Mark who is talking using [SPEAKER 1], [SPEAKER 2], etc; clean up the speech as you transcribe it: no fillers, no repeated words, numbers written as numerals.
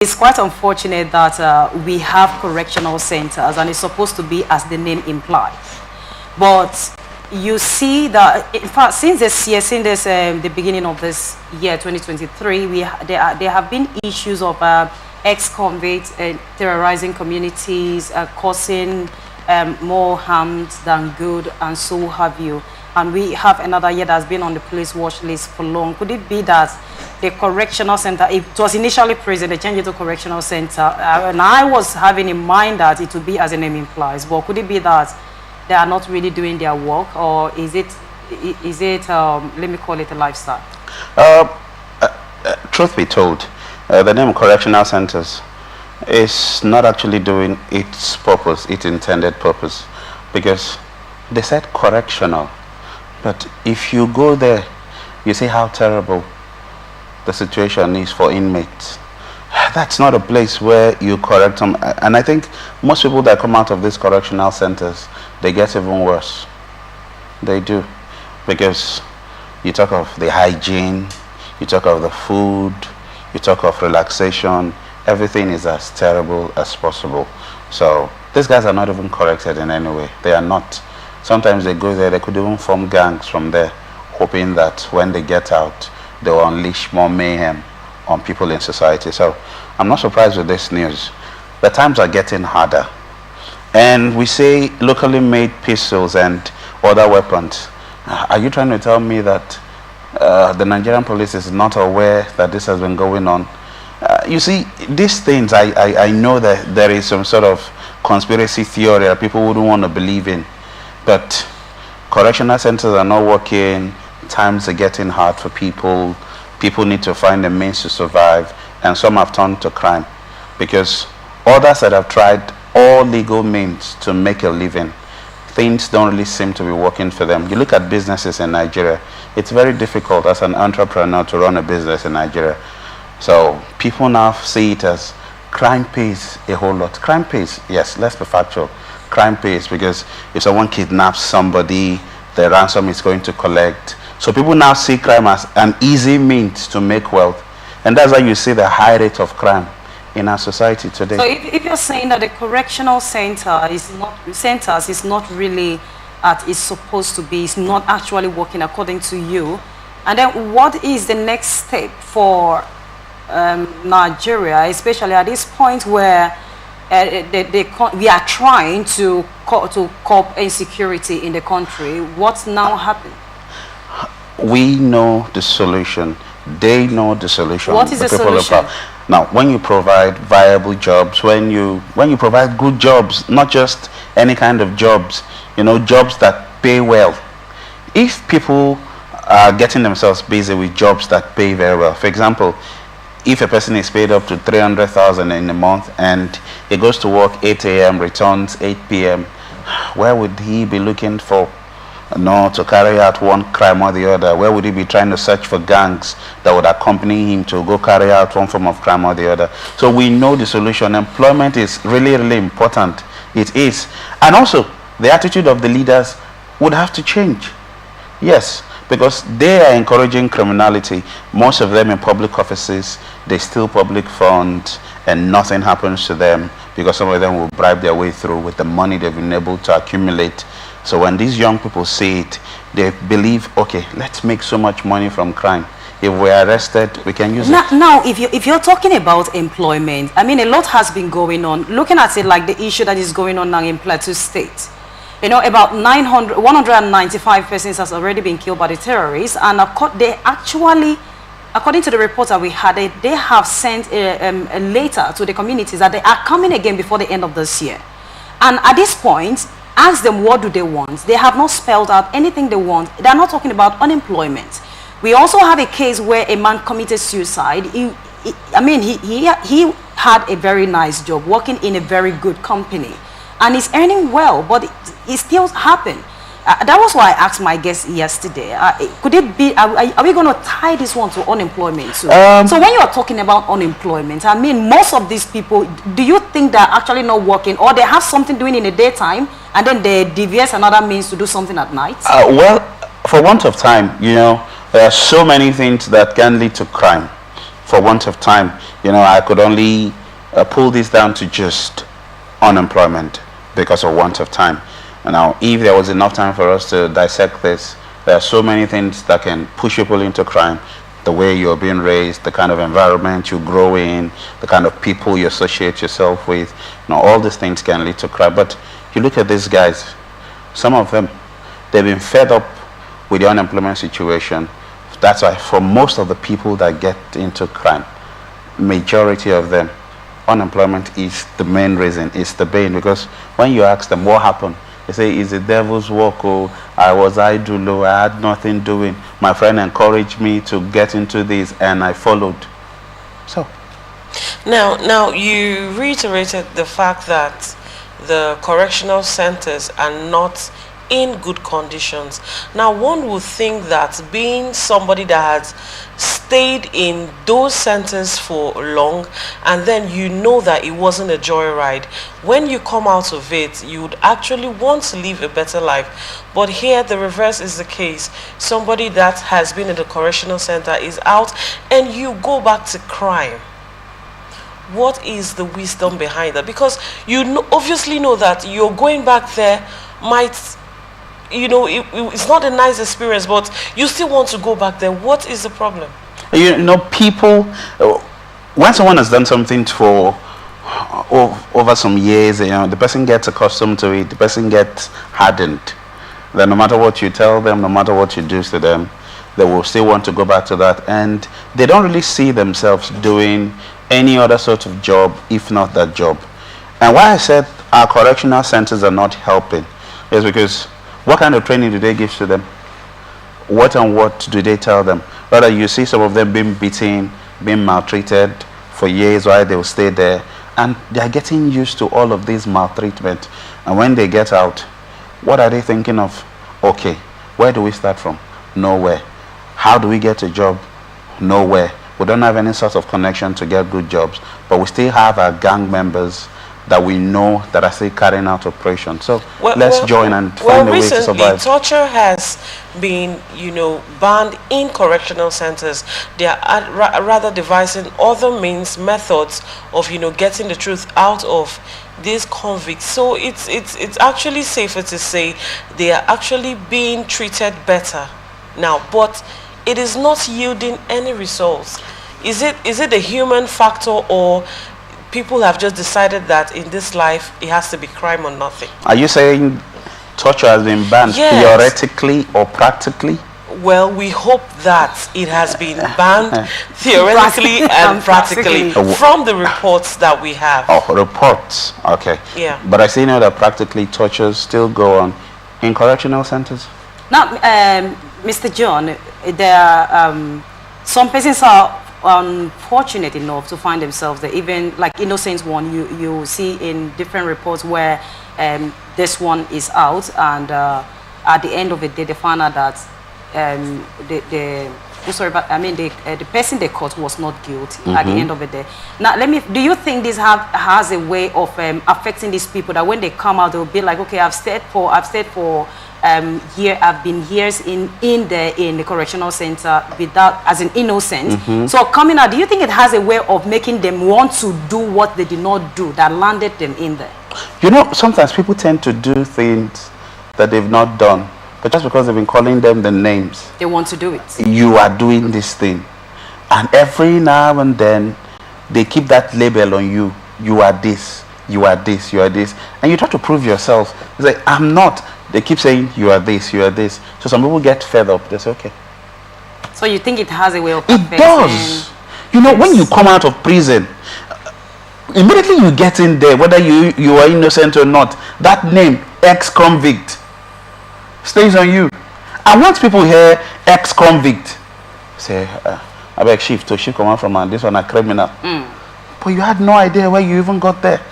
[SPEAKER 1] It's quite unfortunate that we have correctional centers, and it's supposed to be as the name implies. But you see that, in fact, since this year, since the beginning of this year, 2023, there have been issues of ex-convicts terrorizing communities, causing more harm than good, and so have you. And we have another year that's been on the police watch list for long. Could it be that the correctional center, it was initially prison, they changed it to correctional center, and I was having in mind that it would be as the name implies, but could it be that they are not really doing their work, or is it let me call it a lifestyle?
[SPEAKER 2] Truth be told, the name correctional centers is not actually doing its purpose, its intended purpose, because they said correctional, but if you go there, you see how terrible the situation is for inmates. That's not a place where you correct them. And I think most people that come out of these correctional centers, they get even worse. They do. Because you talk of the hygiene, you talk of the food, you talk of relaxation, everything is as terrible as possible. So these guys are not even corrected in any way. They are not. Sometimes they go there, they could even form gangs from there, hoping that when they get out, they will unleash more mayhem on people in society. So I'm not surprised with this news. The times are getting harder. And we say locally made pistols and other weapons. Are you trying to tell me that the Nigerian police is not aware that this has been going on? You see, these things, I know that there is some sort of conspiracy theory that people wouldn't want to believe in. But correctional centers are not working. Times are getting hard for people. People need to find a means to survive, and some have turned to crime because others that have tried all legal means to make a living, things don't really seem to be working for them. You look at businesses in Nigeria, it's very difficult as an entrepreneur to run a business in Nigeria. So people now see it as crime pays a whole lot. Crime pays, yes, let's be factual. Crime pays because if someone kidnaps somebody, the ransom is going to collect. So people now see crime as an easy means to make wealth. And that's why you see the high rate of crime in our society today.
[SPEAKER 1] So if you're saying that the correctional center is not really as it's supposed to be, it's not actually working according to you, and then what is the next step for Nigeria, especially at this point where we are trying to curb insecurity in the country? What's now happening?
[SPEAKER 2] We know the solution. They know the solution.
[SPEAKER 1] What is the solution?
[SPEAKER 2] Now, when you provide viable jobs, when you provide good jobs, not just any kind of jobs, you know, jobs that pay well. If people are getting themselves busy with jobs that pay very well, for example, if a person is paid up to 300,000 in a month and he goes to work 8 a.m., returns 8 p.m., where would he be looking for? No, to carry out one crime or the other? Where would he be trying to search for gangs that would accompany him to go carry out one form of crime or the other? So we know the solution. Employment is really, really important. It is. And also, the attitude of the leaders would have to change. Yes, because they are encouraging criminality. Most of them in public offices, they steal public funds and nothing happens to them because some of them will bribe their way through with the money they've been able to accumulate. So when these young people see it, they believe, okay, let's make so much money from crime. If we're arrested, we can use it.
[SPEAKER 1] Now, if you're talking about employment, I mean, a lot has been going on. Looking at it like the issue that is going on now in Plateau State. You know, about 195 persons has already been killed by the terrorists. And they actually, according to the report that we had, they have sent a letter to the communities that they are coming again before the end of this year. And at this point, ask them what do they want. They have not spelled out anything they want. They're not talking about unemployment. We also have a case where a man committed suicide. He had a very nice job, working in a very good company, and he's earning well, but it still happened. That was why I asked my guest yesterday, could it be, are we going to tie this one to unemployment too? So when you are talking about unemployment, I mean, most of these people, do you think they're actually not working, or they have something doing in the daytime and then they deviate another means to do something at night?
[SPEAKER 2] Well, for want of time, you know, there are so many things that can lead to crime. for want of time, I could only pull this down to just unemployment because of want of time. And now, if there was enough time for us to dissect this, there are so many things that can push people into crime. The way you're being raised, the kind of environment you grow in, the kind of people you associate yourself with, all these things can lead to crime. But you look at these guys, some of them, they've been fed up with the unemployment situation. That's why for most of the people that get into crime, majority of them, unemployment is the main reason, it's the bane. Because when you ask them what happened, they say it's the devil's work. Oh, I was idle, I had nothing doing. My friend encouraged me to get into this and I followed. So
[SPEAKER 3] now you reiterated the fact that the correctional centers are not in good conditions. Now, one would think that being somebody that has stayed in those centers for long, and then you know that it wasn't a joyride, when you come out of it, you would actually want to live a better life. But here, the reverse is the case. Somebody that has been in the correctional center is out, and you go back to crime. What is the wisdom behind that? Because you obviously know that you're going back there might, it's not a nice experience, but you still want to go back there. What is the problem?
[SPEAKER 2] People, when someone has done something for over some years, the person gets accustomed to it, the person gets hardened. Then no matter what you tell them, no matter what you do to them, they will still want to go back to that. And they don't really see themselves doing any other sort of job, if not that job. And why I said our correctional centers are not helping is because what kind of training do they give to them? What and what do they tell them? Rather, you see some of them being beaten, being maltreated for years while they will stay there. And they are getting used to all of this maltreatment. And when they get out, what are they thinking of? Okay, where do we start from? Nowhere. How do we get a job? Nowhere. We don't have any sort of connection to get good jobs. But we still have our gang members that we know that are still carrying out operations. So let's join and find a way to survive.
[SPEAKER 3] Recently, torture has been, banned in correctional centers. They are rather devising other methods of, getting the truth out of these convicts. So it's actually safer to say they are actually being treated better now, but it is not yielding any results. Is it the human factor, or people have just decided that in this life it has to be crime or nothing?
[SPEAKER 2] Are you saying torture has been banned theoretically or practically?
[SPEAKER 3] Well, we hope that it has been banned theoretically and practically from the reports that we have.
[SPEAKER 2] Oh, reports. Okay.
[SPEAKER 3] Yeah.
[SPEAKER 2] But I see now that practically tortures still go on in correctional centers.
[SPEAKER 1] Now, Mr. John, there are some persons are unfortunate enough to find themselves there. Even like innocent one, you see in different reports where this one is out, and at the end of the day they found out that the person they caught was not guilty at the end of the day. Now, do you think this has a way of affecting these people, that when they come out they'll be like, okay, I've stayed for I've been years in the correctional center without, as an innocent. So coming out, do you think it has a way of making them want to do what they did not do that landed them in there?
[SPEAKER 2] Sometimes people tend to do things that they've not done, but just because they've been calling them the names,
[SPEAKER 1] they want to do it.
[SPEAKER 2] You are doing this thing, and every now and then they keep that label on you. You are this, you are this, you are this, and you try to prove yourself. It's like, I'm not. They keep saying you are this, you are this. So some people get fed up. They say, okay.
[SPEAKER 1] So you think it has a way of
[SPEAKER 2] affecting? It does. When you come out of prison, immediately you get in there, whether you are innocent or not, that name, ex-convict, stays on you. And once people hear ex-convict, say, I beg shift come out from this one a criminal. But you had no idea where you even got there.